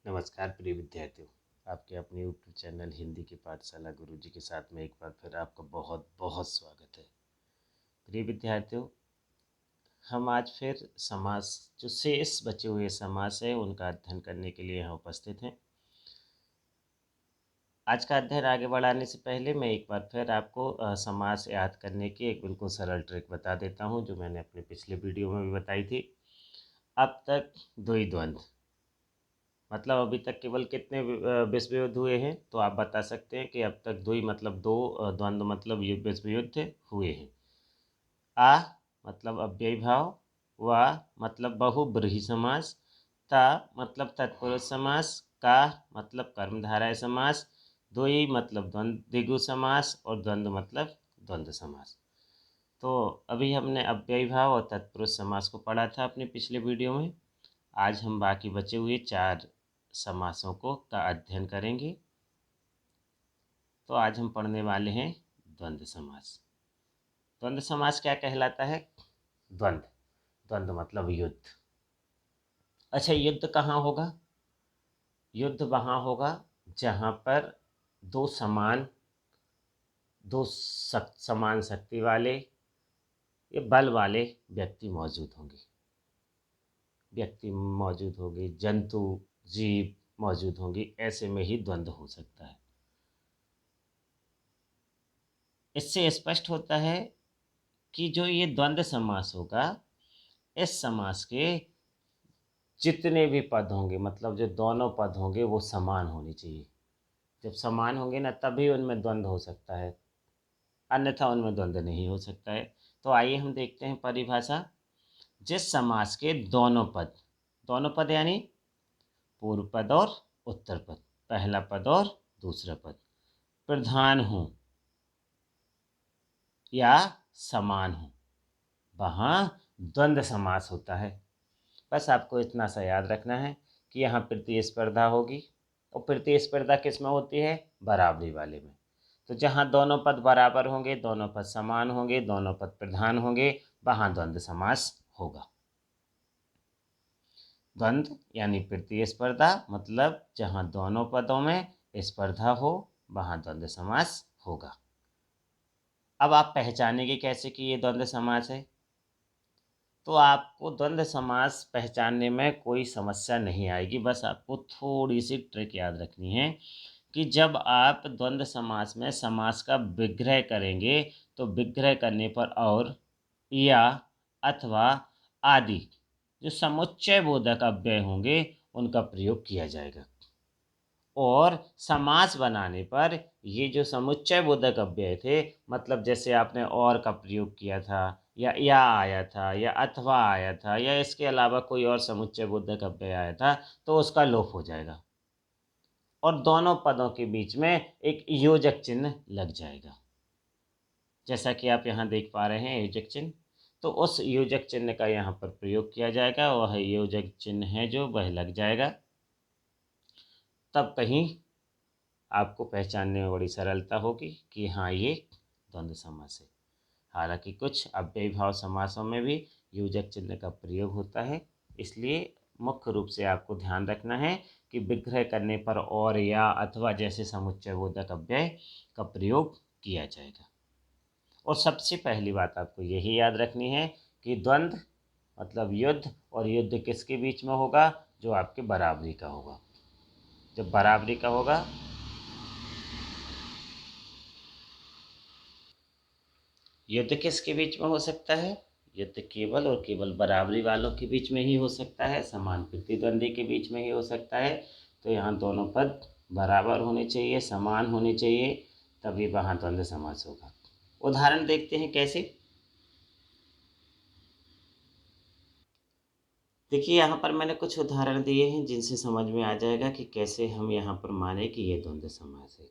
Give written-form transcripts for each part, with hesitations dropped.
नमस्कार प्रिय विद्यार्थियों। आपके अपने यूट्यूब चैनल हिंदी की पाठशाला गुरुजी के साथ में एक बार फिर आपका बहुत बहुत स्वागत है। प्रिय विद्यार्थियों, हम आज फिर समास जो शेष बचे हुए समास है उनका अध्ययन करने के लिए यहाँ उपस्थित हैं। आज का अध्ययन आगे बढ़ाने से पहले मैं एक बार फिर आपको समास याद करने की एक बिल्कुल सरल ट्रिक बता देता हूँ, जो मैंने अपने पिछले वीडियो में भी बताई थी। अब तक द्वि द्वंद्व मतलब अभी तक केवल कितने विश्व युद्ध हुए हैं, तो आप बता सकते हैं कि अब तक द्वि मतलब दो, द्वंद्व मतलब विश्व युद्ध हुए हैं। आ मतलब अव्ययी भाव, वा मतलब बहुब्रीहि समास, ता मतलब तत्पुरुष समास, का मतलब कर्मधारय समास, द्वि मतलब द्विगु समास और द्वंद्व मतलब द्वंद्व समास। तो अभी हमने अव्ययी भाव और तत्पुरुष समास को पढ़ा था अपने पिछले वीडियो में। आज हम बाकी बचे हुए 4 समासों का अध्ययन करेंगे। तो आज हम पढ़ने वाले हैं द्वंद्व समास। द्वंद्व समास क्या कहलाता है? द्वंद्व मतलब युद्ध। अच्छा, युद्ध कहाँ होगा? युद्ध वहाँ होगा जहाँ पर दो समान शक्ति वाले या बल वाले व्यक्ति मौजूद होंगे, जंतु जीव मौजूद होंगी, ऐसे में ही द्वंद्व हो सकता है। इससे स्पष्ट होता है कि जो ये द्वंद्व समास होगा, इस समास के जितने भी पद होंगे, मतलब जो दोनों पद होंगे वो समान होने चाहिए। जब समान होंगे ना, तभी उनमें द्वंद्व हो सकता है, अन्यथा उनमें द्वंद्व नहीं हो सकता है। तो आइए हम देखते हैं परिभाषा। जिस समास के दोनों पद यानी पूर्व पद और उत्तर पद, पहला पद और दूसरा पद प्रधान हो या समान हो, वहाँ द्वंद्व समास होता है। बस आपको इतना सा याद रखना है कि यहाँ प्रतिस्पर्धा होगी, और प्रतिस्पर्धा किस में होती है? बराबरी वाले में। तो जहाँ दोनों पद बराबर होंगे, दोनों पद समान होंगे, दोनों पद प्रधान होंगे, वहाँ द्वंद्व समास होगा। द्वंद्व यानी प्रतिस्पर्धा, मतलब जहाँ दोनों पदों में स्पर्धा हो, वहाँ द्वंद्व समास होगा। अब आप पहचानेंगे कैसे कि ये द्वंद्व समास है? तो आपको द्वंद्व समास पहचानने में कोई समस्या नहीं आएगी। बस आपको थोड़ी सी ट्रिक याद रखनी है कि जब आप द्वंद्व समास में समास का विग्रह करेंगे, तो विग्रह करने पर और, या, अथवा आदि जो समुच्चय बोधक अव्यय होंगे उनका प्रयोग किया जाएगा। और समास बनाने पर ये जो समुच्चय बोधक अव्यय थे, मतलब जैसे आपने और का प्रयोग किया था, या आया था, या अथवा आया था, या इसके अलावा कोई और समुच्चय बोधक अव्यय आया था, तो उसका लोप हो जाएगा और दोनों पदों के बीच में एक योजक चिन्ह लग जाएगा। जैसा कि आप यहाँ देख पा रहे हैं योजक चिन्ह, तो उस योजक चिन्ह का यहाँ पर प्रयोग किया जाएगा। वह योजक चिन्ह है जो वह लग जाएगा, तब कहीं आपको पहचानने में बड़ी सरलता होगी कि हाँ, ये द्वंद्व समास है। हालांकि कुछ अव्ययी भाव समासों में भी योजक चिन्ह का प्रयोग होता है, इसलिए मुख्य रूप से आपको ध्यान रखना है कि विग्रह करने पर और, या, अथवा जैसे समुच्चय बोधक अव्यय का प्रयोग किया जाएगा। और सबसे पहली बात आपको यही याद रखनी है कि द्वंद्व मतलब युद्ध, और युद्ध किसके बीच में होगा? जो आपके बराबरी का होगा। जब बराबरी का होगा, युद्ध किसके बीच में हो सकता है? युद्ध केवल और केवल बराबरी वालों के बीच में ही हो सकता है, समान प्रतिद्वंदी के बीच में ही हो सकता है। तो यहाँ दोनों पद बराबर होने चाहिए, समान होने चाहिए, तभी वहाँ द्वंद्व समास होगा। उदाहरण देखते हैं कैसे। देखिए, यहाँ पर मैंने कुछ उदाहरण दिए हैं जिनसे समझ में आ जाएगा कि कैसे हम यहाँ पर माने कि ये द्वंद्व समास है।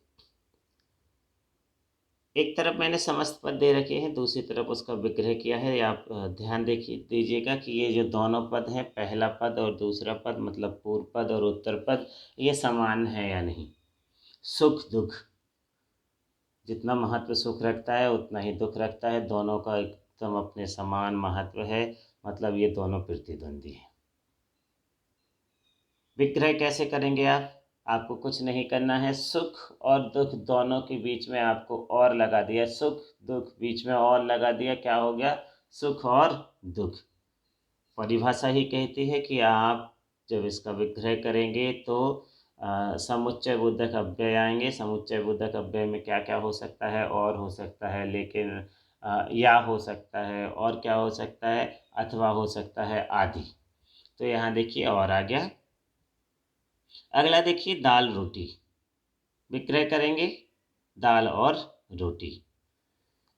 एक तरफ मैंने समस्त पद दे रखे हैं, दूसरी तरफ उसका विग्रह किया है। आप ध्यान दीजिएगा कि ये जो दोनों पद हैं, पहला पद और दूसरा पद मतलब पूर्व पद और उत्तर पद, ये समान है या नहीं। सुख दुख, जितना महत्व सुख रखता है उतना ही दुख रखता है, दोनों का एकदम अपने समान महत्व है, मतलब ये दोनों प्रतिद्वंदी हैं। विग्रह कैसे करेंगे आप? आपको कुछ नहीं करना है, सुख और दुख दोनों के बीच में आपको और लगा दिया, सुख दुख बीच में और लगा दिया, क्या हो गया? सुख और दुख। परिभाषा ही कहती है कि आप जब इसका विग्रह करेंगे तो समुच्चय बोधक अव्यय आएंगे। समुच्चय बोधक अव्यय में क्या क्या हो सकता है? और हो सकता है, लेकिन या हो सकता है, और क्या हो सकता है? अथवा हो सकता है, आदि। तो यहाँ देखिए और आ गया। अगला देखिए दाल रोटी, विग्रह करेंगे दाल और रोटी।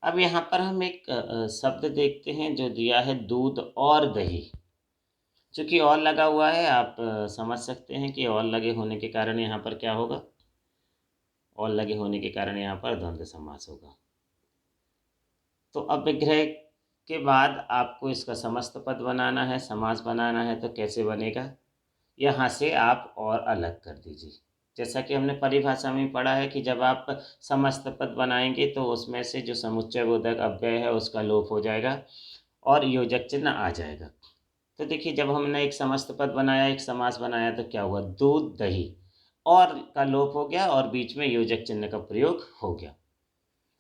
अब यहाँ पर हम एक शब्द देखते हैं जो दिया है, दूध और दही। चूंकि और लगा हुआ है, आप समझ सकते हैं कि और लगे होने के कारण यहाँ पर क्या होगा? और लगे होने के कारण यहाँ पर द्वंद्व समास होगा। तो अब विग्रह के बाद आपको इसका समस्त पद बनाना है, समास बनाना है, तो कैसे बनेगा? यहाँ से आप और अलग कर दीजिए। जैसा कि हमने परिभाषा में पढ़ा है कि जब आप समस्त पद बनाएंगे तो उसमें से जो समुच्चय बोधक अव्यय है उसका लोप हो जाएगा और योजक चिन्ह आ जाएगा। तो देखिए, जब हमने एक समस्त पद बनाया, एक समास बनाया, तो क्या हुआ? दूध दही, और का लोप हो गया और बीच में योजक चिन्ह का प्रयोग हो गया।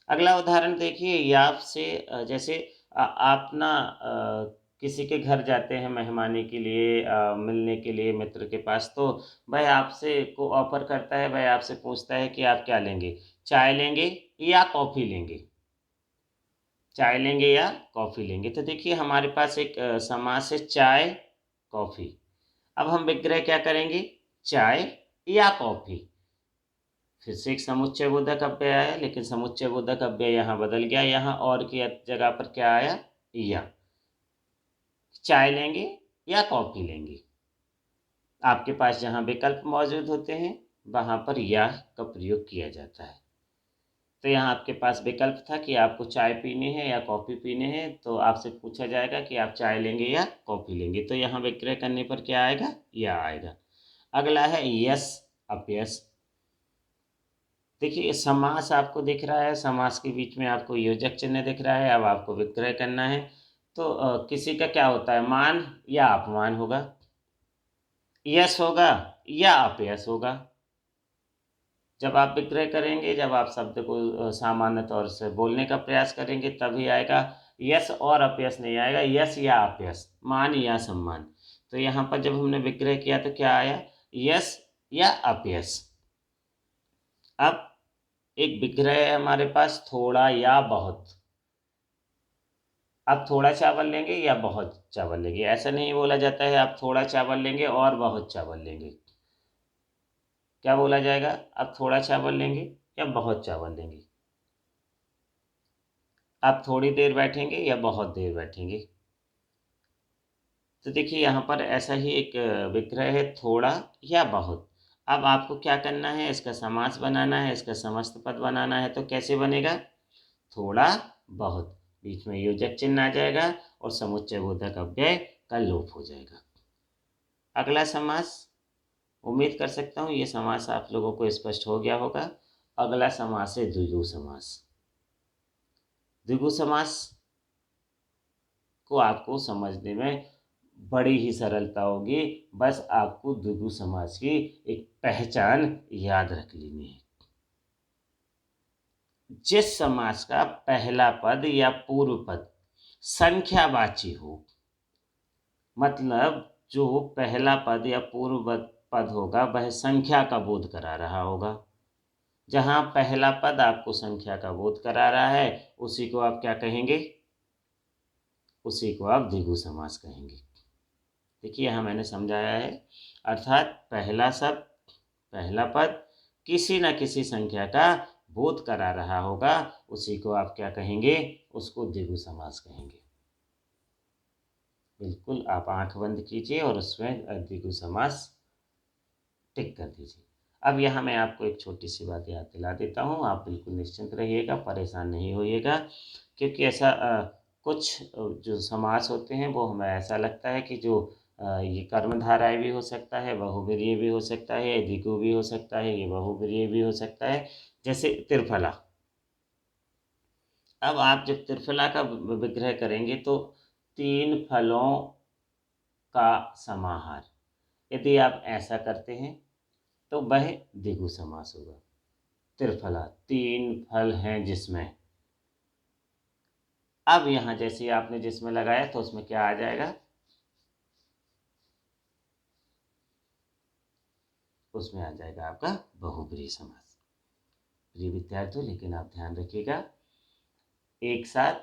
अगला उदाहरण देखिए, याप से जैसे आप ना किसी के घर जाते हैं मेहमानी के लिए, मिलने के लिए मित्र के पास, तो वह आपसे को ऑफर करता है, वह आपसे पूछता है कि आप क्या लेंगे? चाय लेंगे या कॉफ़ी लेंगे? चाय लेंगे या कॉफ़ी लेंगे? तो देखिए, हमारे पास एक समास है, चाय कॉफ़ी। अब हम विग्रह क्या करेंगे? चाय या कॉफ़ी। फिर से एक समुच्चय बोधक अव्यय आया, लेकिन समुच्चय बोधक अव्यय यहाँ बदल गया, यहाँ और की जगह पर क्या आया? या। चाय लेंगे या कॉफ़ी लेंगे? आपके पास जहाँ विकल्प मौजूद होते हैं वहाँ पर या का प्रयोग किया जाता है। तो यहाँ आपके पास विकल्प था कि आपको चाय पीनी है या कॉफ़ी पीनी है, तो आपसे पूछा जाएगा कि आप चाय लेंगे या कॉफ़ी लेंगे, तो यहाँ विग्रह करने पर क्या आएगा? या आएगा। अगला है यस अपयस। देखिए, समास आपको दिख रहा है, समास के बीच में आपको योजक चिन्ह दिख रहा है। अब आपको विग्रह करना है, तो किसी का क्या होता है? मान या अपमान होगा, यश होगा या अपयश होगा। जब आप विग्रह करेंगे, जब आप शब्द को सामान्य तौर से बोलने का प्रयास करेंगे, तभी आएगा। यश और अपयश नहीं आएगा, यश या अपयश, मान या सम्मान। तो यहाँ पर जब हमने विग्रह किया तो क्या आया? यश या अपयश। अब एक विग्रह है हमारे पास, थोड़ा या बहुत। आप थोड़ा चावल लेंगे या बहुत चावल लेंगे? ऐसा नहीं बोला जाता है आप थोड़ा चावल लेंगे और बहुत चावल लेंगे। क्या बोला जाएगा? आप थोड़ा चावल लेंगे या बहुत चावल लेंगे? आप थोड़ी देर बैठेंगे या बहुत देर बैठेंगे? तो देखिए, यहाँ पर ऐसा ही एक विग्रह है, थोड़ा या बहुत। अब आपको क्या करना है? इसका समास बनाना है, इसका समस्त पद बनाना है, तो कैसे बनेगा? थोड़ा बहुत, बीच में योजक चिन्ह आ जाएगा और समुच्चय बोधक अव्यय का लोप हो जाएगा। अगला समास, उम्मीद कर सकता हूँ ये समास आप लोगों को स्पष्ट हो गया होगा। अगला समास है द्विगु समास। द्विगु समास को आपको समझने में बड़ी ही सरलता होगी, बस आपको द्विगु समास की एक पहचान याद रख लेनी है। जिस समास का पहला पद या पूर्व पद संख्यावाची हो, मतलब जो पहला पद या पूर्व पद होगा वह संख्या का बोध करा रहा होगा। जहाँ पहला पद आपको संख्या का बोध करा रहा है, उसी को आप क्या कहेंगे? उसी को आप द्विगु समास कहेंगे। देखिए, यहाँ मैंने समझाया है, अर्थात पहला शब्द, पहला पद किसी न किसी संख्या का बोध करा रहा होगा, उसी को आप क्या कहेंगे? उसको द्विगु समास कहेंगे। बिल्कुल, आप आंख बंद कीजिए और उसमें द्विगु समास टिक कर दीजिए। अब यहाँ मैं आपको एक छोटी सी बात याद दिला देता हूँ, आप बिल्कुल निश्चिंत रहिएगा, परेशान नहीं होइएगा, क्योंकि ऐसा कुछ जो समास होते हैं वो हमें ऐसा लगता है कि जो ये कर्मधारय भी हो सकता है, बहुब्रीहि भी हो सकता है, द्विगु भी हो सकता है, ये बहुब्रीहि भी हो सकता है। जैसे त्रिफला, अब आप जब त्रिफला का विग्रह करेंगे तो तीन फलों का समाहार, यदि आप ऐसा करते हैं तो वह द्विगु समास होगा। त्रिफला, 3 फल हैं जिसमें। अब यहाँ जैसे आपने जिसमें लगाया तो उसमें क्या आ जाएगा, उसमें आ जाएगा आपका बहुब्रीहि समास। प्रिय विद्यार्थियों, लेकिन आप ध्यान रखिएगा, एक साथ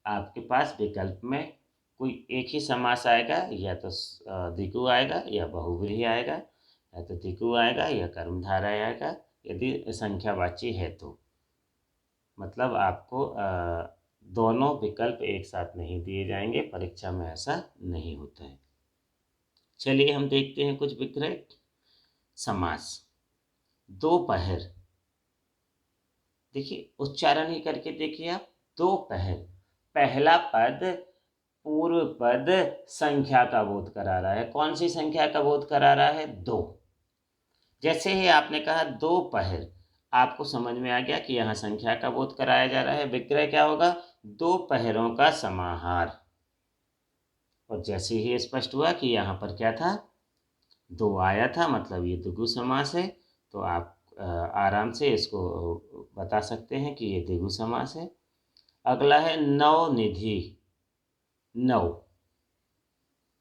आपके पास विकल्प में कोई एक ही समास आएगा, या तो द्विगु आएगा या बहुब्रीहि आएगा, या तो द्विगु आएगा या कर्मधारय आएगा, यदि संख्यावाची है तो। मतलब आपको दोनों विकल्प एक साथ नहीं दिए जाएंगे, परीक्षा में ऐसा नहीं होता है। चलिए हम देखते हैं कुछ विक्रय समास। दोपहर, देखिए उच्चारण ही करके देखिए आप, दोपहर, पहला पद पूर्व पद संख्या का बोध करा रहा है। कौन सी संख्या का बोध करा रहा है? 2। जैसे ही आपने कहा दोपहर, आपको समझ में आ गया कि यहाँ संख्या का बोध कराया जा रहा है। विक्रय क्या होगा? दो पहरों का समाहार। और जैसे ही स्पष्ट हुआ कि यहाँ पर क्या था, 2 आया था, मतलब ये द्विगु समास है, तो आप आराम से इसको बता सकते हैं कि ये द्विगु समास है। अगला है नवनिधि। नौ,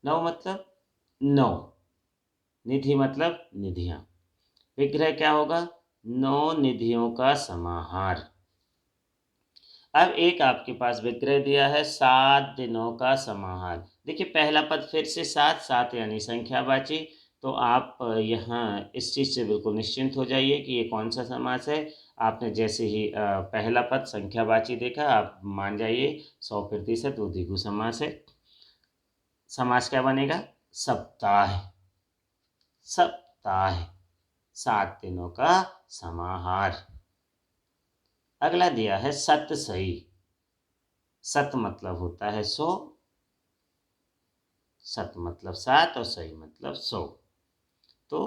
नौ मतलब 9, निधि मतलब निधियां। विग्रह क्या होगा? 9 निधियों का समाहार। अब एक आपके पास विग्रह दिया है 7 दिनों का समाहार। देखिए पहला पद फिर से 7, 7 यानी संख्यावाची। तो आप यहाँ इस चीज़ से बिल्कुल निश्चिंत हो जाइए कि ये कौन सा समास है। आपने जैसे ही पहला पद संख्यावाची देखा, आप मान जाइए 100% वो द्विगु समास है। समास क्या बनेगा? सप्ताह। सप्ताह, 7 दिनों का समाहार। अगला दिया है सतसई। सत मतलब होता है 100, सत मतलब 7 और सही मतलब 100। तो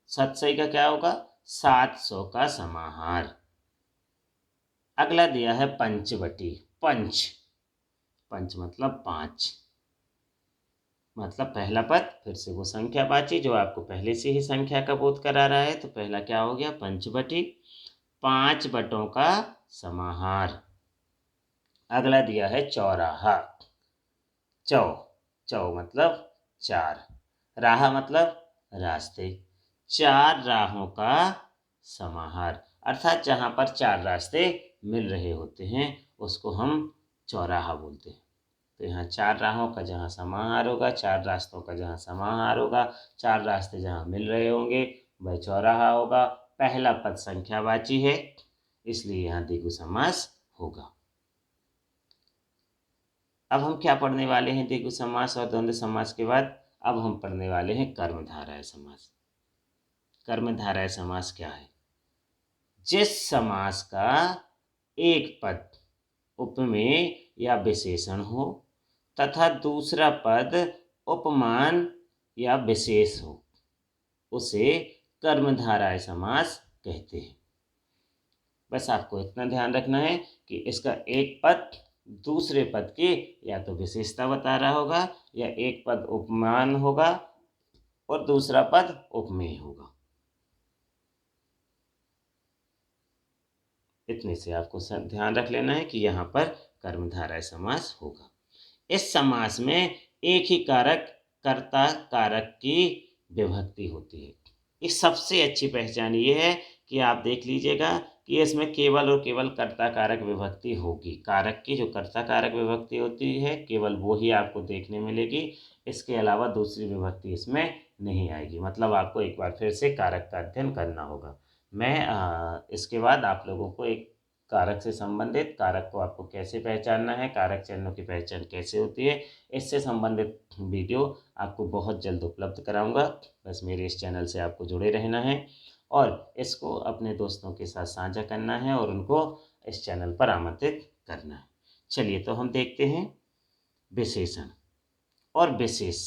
सतसई का क्या होगा? 700 का समाहार। अगला दिया है पंचवटी। पंच, पंच मतलब 5, मतलब पहला पद फिर से वो संख्यावाची जो आपको पहले से ही संख्या का बोध करा रहा है। तो पहला क्या हो गया? पंचवटी, 5 बटों का समाहार। अगला दिया है चौराहा। चौ, चौ मतलब 4, राह मतलब रास्ते। 4 राहों का समाहार, अर्थात जहाँ पर 4 रास्ते मिल रहे होते हैं उसको हम चौराहा बोलते हैं। तो यहाँ 4 राहों का जहाँ समाहार होगा, 4 रास्तों का जहाँ समाहार होगा, 4 रास्ते जहाँ मिल रहे होंगे वह चौराहा होगा। पहला पद संख्यावाची है, इसलिए यहाँ द्विगु समास होगा। अब हम क्या पढ़ने वाले हैं? द्विगु समास और द्वंद्व समास के बाद अब हम पढ़ने वाले हैं कर्मधारय समास। कर्मधारय समास क्या है? जिस समास का एक पद उपमेय या विशेषण हो तथा दूसरा पद उपमान या विशेष हो, उसे कर्मधारय समास कहते हैं। बस आपको इतना ध्यान रखना है कि इसका एक पद दूसरे पद की या तो विशेषता बता रहा होगा, या एक पद उपमान होगा और दूसरा पद उपमेय होगा। इतने से आपको ध्यान रख लेना है कि यहाँ पर कर्मधारय समास होगा। इस समास में एक ही कारक कर्ता कारक की विभक्ति होती है। इस सबसे अच्छी पहचान ये है कि आप देख लीजिएगा कि इसमें केवल और केवल कर्ता कारक विभक्ति होगी। कारक की जो कर्ता कारक विभक्ति होती है केवल वो ही आपको देखने मिलेगी, इसके अलावा दूसरी विभक्ति इसमें नहीं आएगी। मतलब आपको एक बार फिर से कारक का अध्ययन करना होगा। मैं इसके बाद आप लोगों को एक कारक से संबंधित, कारक को आपको कैसे पहचानना है, कारक चिन्हों की पहचान कैसे होती है, इससे संबंधित वीडियो आपको बहुत जल्द उपलब्ध कराऊंगा। बस मेरे इस चैनल से आपको जुड़े रहना है और इसको अपने दोस्तों के साथ साझा करना है और उनको इस चैनल पर आमंत्रित करना है। चलिए तो हम देखते हैं विशेषण और विशेष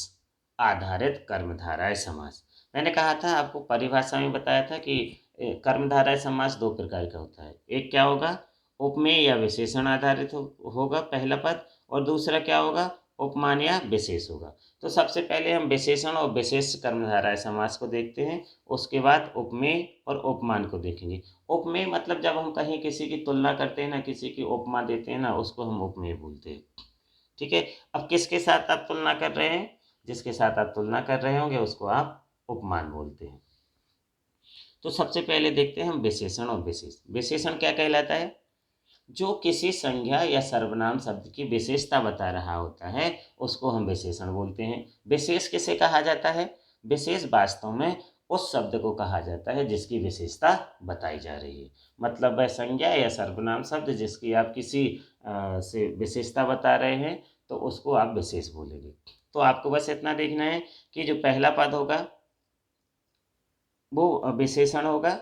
आधारित कर्मधारय समास। मैंने कहा था, आपको परिभाषा में बताया था कि कर्मधारय समास 2 प्रकार का होता है। एक क्या होगा? उपमेय या विशेषण आधारित होगा पहला पद, और दूसरा क्या होगा? उपमान या विशेष होगा। तो सबसे पहले हम विशेषण और विशेष कर्मधारय समास को देखते हैं, उसके बाद उपमेय और उपमान को देखेंगे। उपमेय मतलब जब हम कहीं किसी की तुलना करते हैं ना, किसी की उपमा देते हैं ना, उसको हम उपमेय बोलते हैं। ठीक है। अब किसके साथ आप तुलना कर रहे हैं? जिसके साथ आप तुलना कर रहे होंगे उसको आप उपमान बोलते हैं। तो सबसे पहले देखते हैं हम विशेषण और विशेष। विशेषण क्या कहलाता है? जो किसी संज्ञा या सर्वनाम शब्द की विशेषता बता रहा होता है उसको हम विशेषण बोलते हैं। विशेष किसे कहा जाता है? विशेष वास्तव में उस शब्द को कहा जाता है जिसकी विशेषता बताई जा रही है। मतलब वह संज्ञा या सर्वनाम शब्द जिसकी आप किसी से विशेषता बता रहे हैं तो उसको आप विशेष बोलेंगे। तो आपको बस इतना देखना है कि जो पहला पद होगा वो विशेषण होगा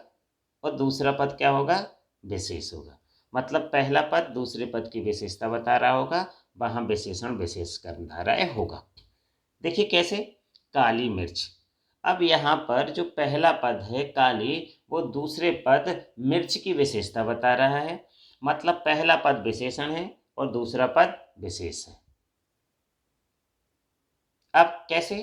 और दूसरा पद क्या होगा? विशेष होगा। मतलब पहला पद दूसरे पद की विशेषता बता रहा होगा, वहाँ विशेषण विशेष कर्मधारय होगा। देखिए कैसे? काली मिर्च। अब यहाँ पर जो पहला पद है काली, वो दूसरे पद मिर्च की विशेषता बता रहा है। मतलब पहला पद विशेषण है और दूसरा पद विशेष है। अब कैसे?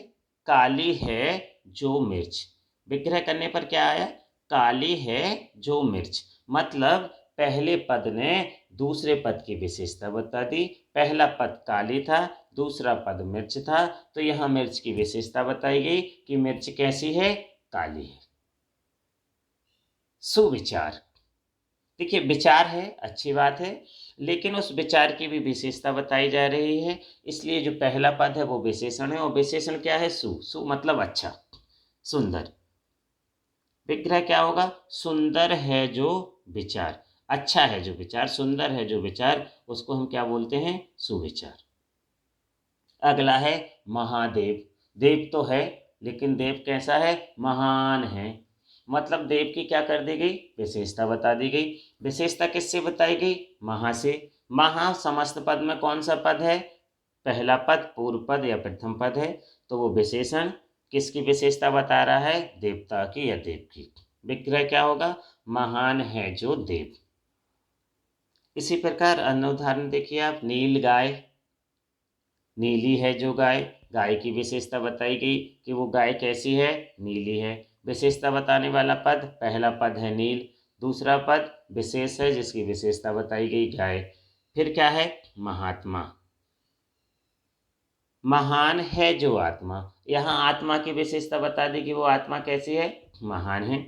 काली है जो मिर्च, विग्रह करने पर क्या आया? काली है जो मिर्च। मतलब पहले पद ने दूसरे पद की विशेषता बता दी। पहला पद काली था, दूसरा पद मिर्च था, तो यहाँ मिर्च की विशेषता बताई गई कि मिर्च कैसी है? काली है। सुविचार। देखिए विचार है, अच्छी बात है, लेकिन उस विचार की भी विशेषता बताई जा रही है। इसलिए जो पहला पद है वो विशेषण है और विशेषण क्या है? सु। सु मतलब अच्छा, सुंदर। विग्रह क्या होगा? सुंदर है जो विचार, अच्छा है जो विचार, सुंदर है जो विचार, उसको हम क्या बोलते हैं? सुविचार। अगला है महादेव। देव तो है लेकिन देव कैसा है? महान है। मतलब देव की क्या कर दी गई? विशेषता बता दी गई। विशेषता किससे बताई गई? महा से। महा समस्त पद में कौन सा पद है? पहला पद पूर्व पद या प्रथम पद है, तो वो विशेषण किसकी विशेषता बता रहा है? देवता की या देव की। विग्रह क्या होगा? महान है जो देव। इसी प्रकार अन्य उदाहरण देखिए आप। नील गाय, नीली है जो गाय, गाय की विशेषता बताई गई कि वो गाय कैसी है? नीली है। विशेषता बताने वाला पद, पहला पद है नील, दूसरा पद विशेष है जिसकी विशेषता बताई गई गाय। फिर क्या है? महात्मा। महान है जो आत्मा, यहाँ आत्मा की विशेषता बता दी कि वो आत्मा कैसी है? महान है।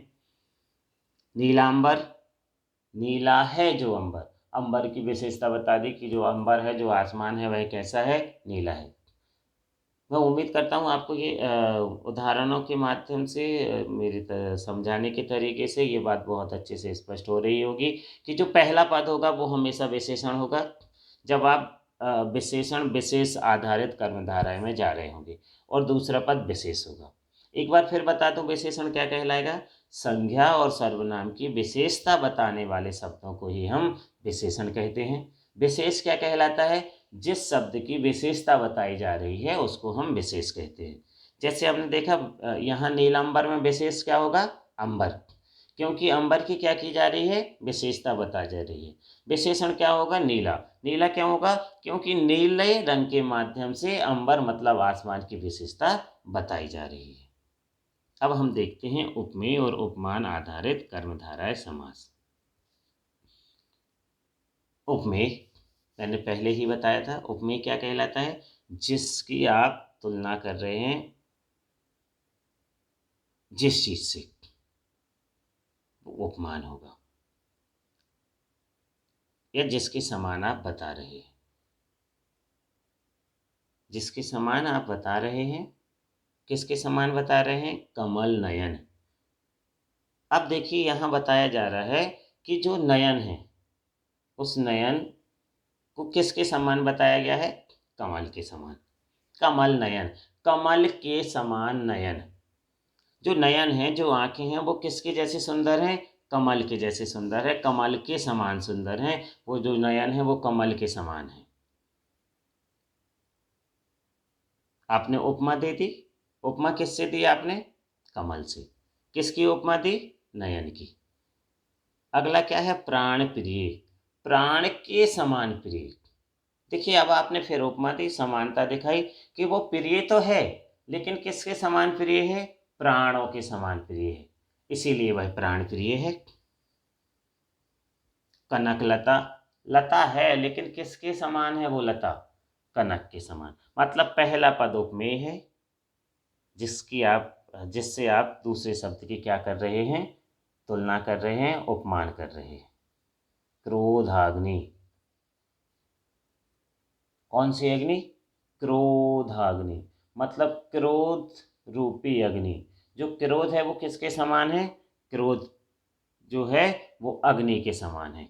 नीलांबर, नीला है जो अंबर, अंबर की विशेषता बता दी कि जो अंबर है, जो आसमान है, वह कैसा है? नीला है। मैं उम्मीद करता हूँ आपको ये उदाहरणों के माध्यम से मेरे समझाने के तरीके से ये बात बहुत अच्छे से स्पष्ट हो रही होगी कि जो पहला पद होगा वो हमेशा विशेषण होगा जब आप विशेषण विशेष आधारित कर्मधारय में जा रहे होंगे, और दूसरा पद विशेष होगा। एक बार फिर बता दूं विशेषण क्या कहलाएगा? संज्ञा और सर्वनाम की विशेषता बताने वाले शब्दों को ही हम विशेषण कहते हैं। विशेष क्या कहलाता है? जिस शब्द की विशेषता बताई जा रही है उसको हम विशेष कहते हैं। जैसे हमने देखा यहाँ नीलांबर में विशेष क्या होगा? अंबर, क्योंकि अंबर की क्या की जा रही है? विशेषता बताई जा रही है। विशेषण क्या होगा? नीला। नीला क्यों होगा? क्योंकि नीले रंग के माध्यम से अंबर मतलब आसमान की विशेषता बताई जा रही है। अब हम देखते हैं उपमेय और उपमान आधारित कर्मधारय समास। उपमेय मैंने पहले ही बताया था। उपमेय क्या कहलाता है? जिसकी आप तुलना कर रहे हैं जिस चीज से, वो उपमान होगा, या जिसके समान आप बता रहे हैं। जिसके समान आप बता रहे हैं, किसके समान बता रहे हैं? कमल नयन। अब देखिए यहाँ बताया जा रहा है कि जो नयन है उस नयन को किसके समान बताया गया है? कमल के समान। कमल नयन, कमल के समान नयन। जो नयन है, जो आंखें हैं, वो किसके जैसे सुंदर हैं? कमल के जैसे सुंदर है, कमल के समान सुंदर हैं। वो जो नयन है वो कमल के समान है। आपने उपमा दे दी। उपमा किससे दी आपने? कमल से। किसकी उपमा दी? नयन की। अगला क्या है? प्राण प्रिय, प्राण के समान प्रिय। देखिए अब आपने फिर उपमा दी, समानता दिखाई कि वो प्रिय तो है, लेकिन किसके समान प्रिय है? प्राणों के समान प्रिय है, इसीलिए वह प्राण प्रिय है। कनक लता, लता है लेकिन किसके समान है वो लता? कनक के समान। मतलब पहला पद उपमेय है, जिससे आप दूसरे शब्द की क्या कर रहे हैं? तुलना कर रहे हैं, उपमान कर रहे हैं। क्रोधाग्नि, कौन सी अग्नि? क्रोधाग्नि, मतलब क्रोध रूपी अग्नि। जो क्रोध है वो किसके समान है? क्रोध जो है वो अग्नि के समान है,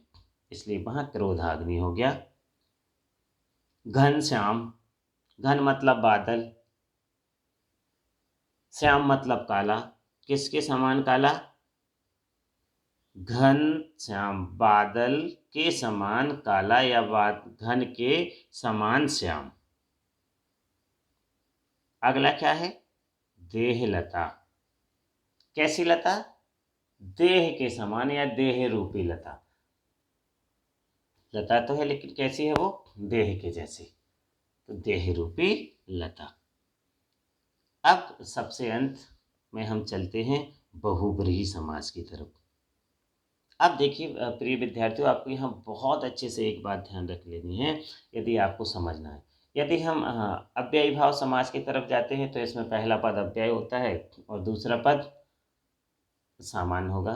इसलिए वहां क्रोधाग्नि हो गया। घनश्याम, घन मतलब बादल, श्याम मतलब काला, किसके समान काला? घन श्याम, बादल के समान काला या घन के समान श्याम। अगला क्या है? देहलता, कैसी लता? देह के समान या देह रूपी लता। लता तो है लेकिन कैसी है वो? देह के जैसी, तो देह रूपी लता। अब सबसे अंत में हम चलते हैं बहुब्रीहि समास की तरफ। अब देखिए प्रिय विद्यार्थियों, आपको यहाँ बहुत अच्छे से एक बात ध्यान रख लेनी है यदि आपको समझना है। यदि हम अव्ययी भाव समास की तरफ जाते हैं तो इसमें पहला पद अव्यय होता है और दूसरा पद सामान्य होगा।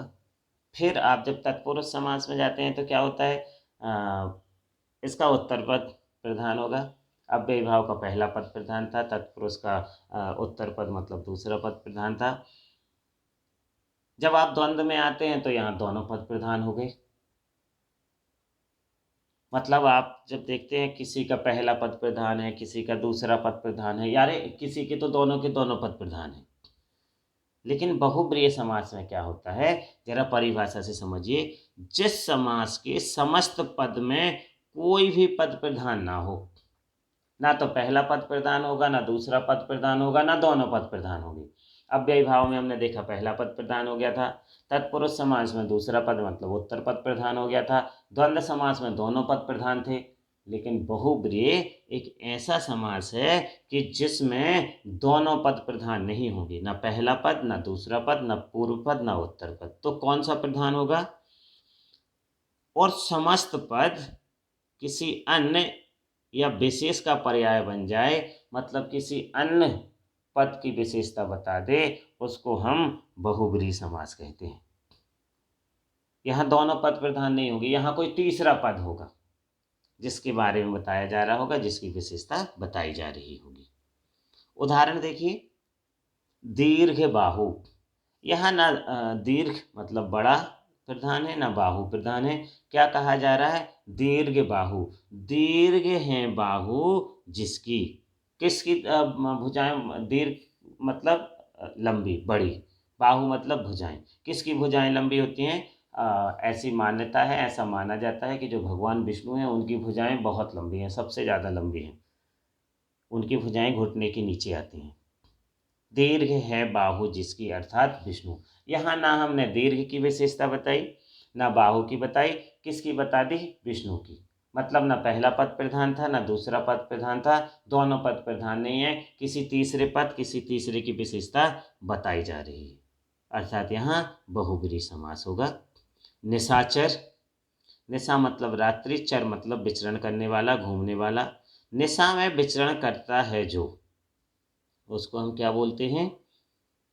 फिर आप जब तत्पुरुष समास में जाते हैं तो क्या होता है? इसका उत्तर पद प्रधान होगा। अव्ययी भाव का पहला पद प्रधान था, तत्पुरुष का उत्तर पद मतलब दूसरा पद प्रधान था। जब आप द्वंद्व में आते हैं तो यहाँ दोनों पद प्रधान हो गए। मतलब आप जब देखते हैं किसी का पहला पद प्रधान है, किसी का दूसरा पद प्रधान है, यार किसी के दोनों पद प्रधान है। लेकिन बहुब्रीहि समास में क्या होता है, जरा परिभाषा से समझिए। जिस समास के समस्त पद में कोई भी पद प्रधान ना हो, ना तो पहला पद प्रधान होगा, ना दूसरा पद प्रधान होगा, ना दोनों पद प्रधान होंगे। अव्ययी भाव में हमने देखा पहला पद प्रधान हो गया था, तत्पुरुष समास में दूसरा पद मतलब उत्तर पद प्रधान हो गया था, द्वंद्व समास में दोनों पद प्रधान थे। लेकिन बहुब्रीहि एक ऐसा समास है कि जिसमें दोनों पद प्रधान नहीं होंगे, ना पहला पद, ना दूसरा पद, ना पूर्व पद, ना उत्तर पद। तो कौन सा प्रधान होगा? और समस्त पद किसी अन्य या विशेष का पर्याय बन जाए, मतलब किसी अन्य पद की विशेषता बता दे, उसको हम बहुब्रीहि समास कहते हैं। यहाँ दोनों पद प्रधान नहीं होंगे, यहाँ कोई तीसरा पद होगा जिसके बारे में बताया जा रहा होगा, जिसकी विशेषता बताई जा रही होगी। उदाहरण देखिए, दीर्घ बाहु। यहाँ ना दीर्घ मतलब बड़ा प्रधान है, ना बाहु प्रधान है। क्या कहा जा रहा है? दीर्घ बाहु, दीर्घ है बाहु जिसकी, किसकी भुजाएं? दीर्घ मतलब लंबी, बड़ी। बाहु मतलब भुजाएं, किसकी भुजाएं लंबी होती हैं? ऐसी मान्यता है, ऐसा माना जाता है कि जो भगवान विष्णु हैं उनकी भुजाएं बहुत लंबी हैं, सबसे ज़्यादा लंबी हैं। उनकी भुजाएं घुटने के नीचे आती हैं। दीर्घ है बाहु जिसकी, अर्थात विष्णु। यहाँ ना हमने दीर्घ की विशेषता बताई, ना बाहु की बताई, किसकी बता दी? विष्णु की। मतलब ना पहला पद प्रधान था, ना दूसरा पद प्रधान था, दोनों पद प्रधान नहीं है, किसी तीसरे पद, किसी तीसरे की विशेषता बताई जा रही है, अर्थात यहाँ बहुब्रीहि समास होगा। निशाचर, निशा मतलब रात्रि, चर मतलब विचरण करने वाला, घूमने वाला। निशा में विचरण करता है जो, उसको हम क्या बोलते हैं?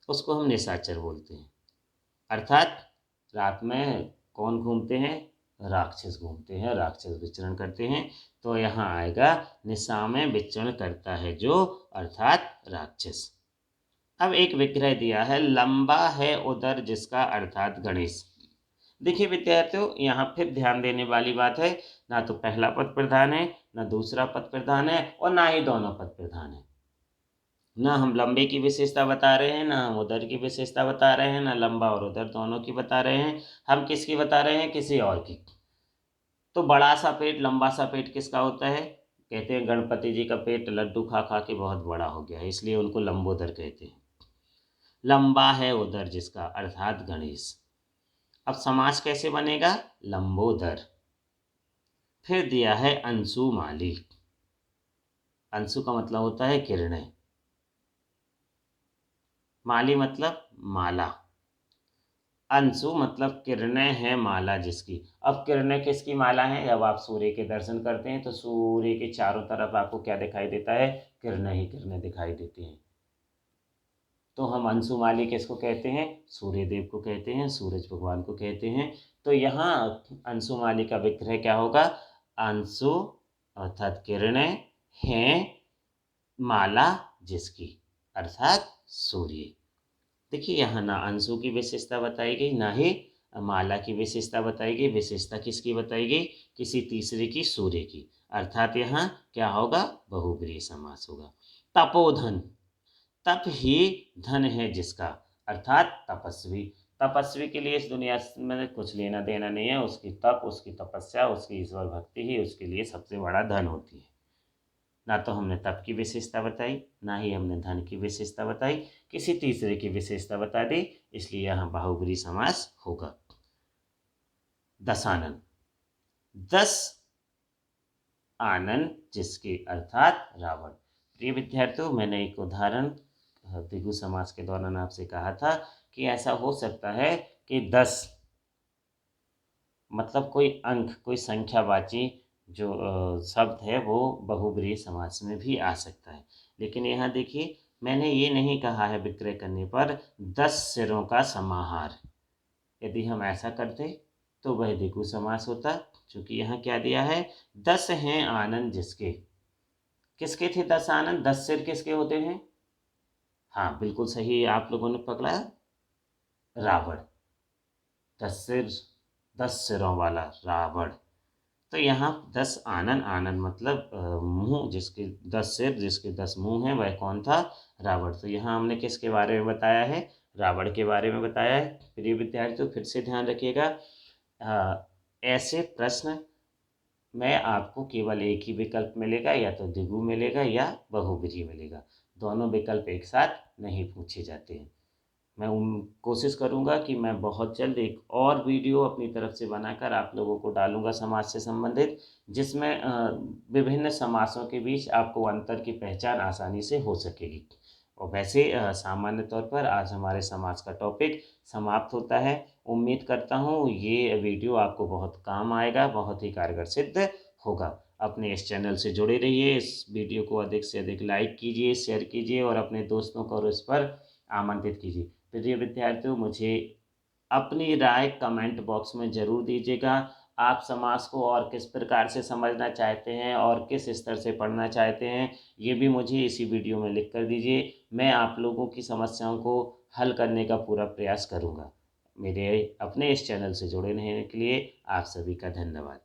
उसको हम निशाचर बोलते हैं। अर्थात रात में कौन घूमते हैं? राक्षस घूमते हैं, राक्षस विचरण करते हैं। तो यहाँ आएगा निशा में विचरण करता है जो, अर्थात राक्षस। अब एक विग्रह दिया है, लंबा है उदर जिसका, अर्थात गणेश। देखिए विद्यार्थियों, यहाँ फिर ध्यान देने वाली बात है, ना तो पहला पद प्रधान है, ना दूसरा पद प्रधान है, और ना ही दोनों पद प्रधान है। ना हम लंबे की विशेषता बता रहे हैं, ना हम उदर की विशेषता बता रहे हैं, ना लंबा और उदर दोनों की बता रहे हैं। हम किसकी बता रहे हैं? किसी और की। तो बड़ा सा पेट, लंबा सा पेट किसका होता है? कहते हैं गणपति जी का पेट लड्डू खा खा के बहुत बड़ा हो गया है, इसलिए उनको लंबोदर कहते हैं। लंबा है उदर जिसका, अर्थात गणेश। अब समास कैसे बनेगा? लंबोदर। फिर दिया है अंशुमाली। अंशु का मतलब होता है किरणें, माली मतलब माला, अंशु मतलब किरणें हैं माला जिसकी। अब किरणें किसकी माला हैं? जब आप सूर्य के दर्शन करते हैं तो सूर्य के चारों तरफ आपको क्या दिखाई देता है? किरणें ही किरणें दिखाई देती हैं। तो हम अंशुमाली किसको कहते हैं? सूर्य देव को कहते हैं, सूरज भगवान को कहते हैं। तो यहाँ अंशुमाली का विग्रह क्या होगा? अंशु अर्थात किरणें हैं माला जिसकी, अर्थात सूर्य। देखिए यहाँ ना अंशु की विशेषता बताई गई, ना ही माला की विशेषता बताई गई। विशेषता किसकी बताई गई? किसी तीसरे की, सूर्य की। अर्थात यहाँ क्या होगा? बहुब्रीहि समास होगा। तपोधन, तप ही धन है जिसका, अर्थात तपस्वी। तपस्वी के लिए इस दुनिया में कुछ लेना देना नहीं है। उसकी तप, उसकी तपस्या, उसकी ईश्वर भक्ति ही उसके लिए सबसे बड़ा धन होती है। ना तो हमने तप की विशेषता बताई, ना ही हमने धन की विशेषता बताई, किसी तीसरे की विशेषता बता दी, इसलिए यहाँ बहुब्रीहि समास होगा। दशानन, 10 आनन जिसके, अर्थात रावण। प्रिय विद्यार्थियों, मैंने एक उदाहरण द्विगु समास के दौरान आपसे कहा था कि ऐसा हो सकता है कि 10 मतलब कोई अंक, कोई संख्यावाची जो शब्द है वो बहुब्रीहि समास में भी आ सकता है। लेकिन यहाँ देखिए, मैंने ये नहीं कहा है विक्रय करने पर 10 सिरों का समाहार। यदि हम ऐसा करते तो वह द्विगु समास होता। क्योंकि यहाँ क्या दिया है? 10 हैं आनंद जिसके। किसके थे 10 आनंद? 10 सिर किसके होते हैं? हाँ, बिल्कुल सही आप लोगों ने पकड़ा, रावण। 10 सिर, 10 सिरों वाला रावण। तो यहाँ 10 आनन, आनन मतलब मुंह, जिसके 10 सिर, जिसके 10 मुंह हैं, वह कौन था? रावण। तो यहाँ हमने किसके बारे में बताया है? रावण के बारे में बताया है। प्रिय विद्यार्थियों, फिर से ध्यान रखिएगा, ऐसे प्रश्न में आपको केवल एक ही विकल्प मिलेगा, या तो द्विगु मिलेगा या बहुब्रीहि मिलेगा। दोनों विकल्प एक साथ नहीं पूछे जाते हैं। मैं कोशिश करूंगा कि मैं बहुत जल्द एक और वीडियो अपनी तरफ से बनाकर आप लोगों को डालूंगा समाज से संबंधित, जिसमें विभिन्न समासों के बीच आपको अंतर की पहचान आसानी से हो सकेगी। और वैसे सामान्य तौर पर आज हमारे समाज का टॉपिक समाप्त होता है। उम्मीद करता हूँ ये वीडियो आपको बहुत काम आएगा, बहुत ही कारगर सिद्ध होगा। अपने इस चैनल से जुड़े रहिए, इस वीडियो को अधिक से अधिक लाइक कीजिए, शेयर कीजिए और अपने दोस्तों को इस पर आमंत्रित कीजिए। प्रिय विद्यार्थियों, मुझे अपनी राय कमेंट बॉक्स में ज़रूर दीजिएगा। आप समाज को और किस प्रकार से समझना चाहते हैं और किस स्तर से पढ़ना चाहते हैं, ये भी मुझे इसी वीडियो में लिख कर दीजिए। मैं आप लोगों की समस्याओं को हल करने का पूरा प्रयास करूँगा। मेरे अपने इस चैनल से जुड़े रहने के लिए आप सभी का धन्यवाद।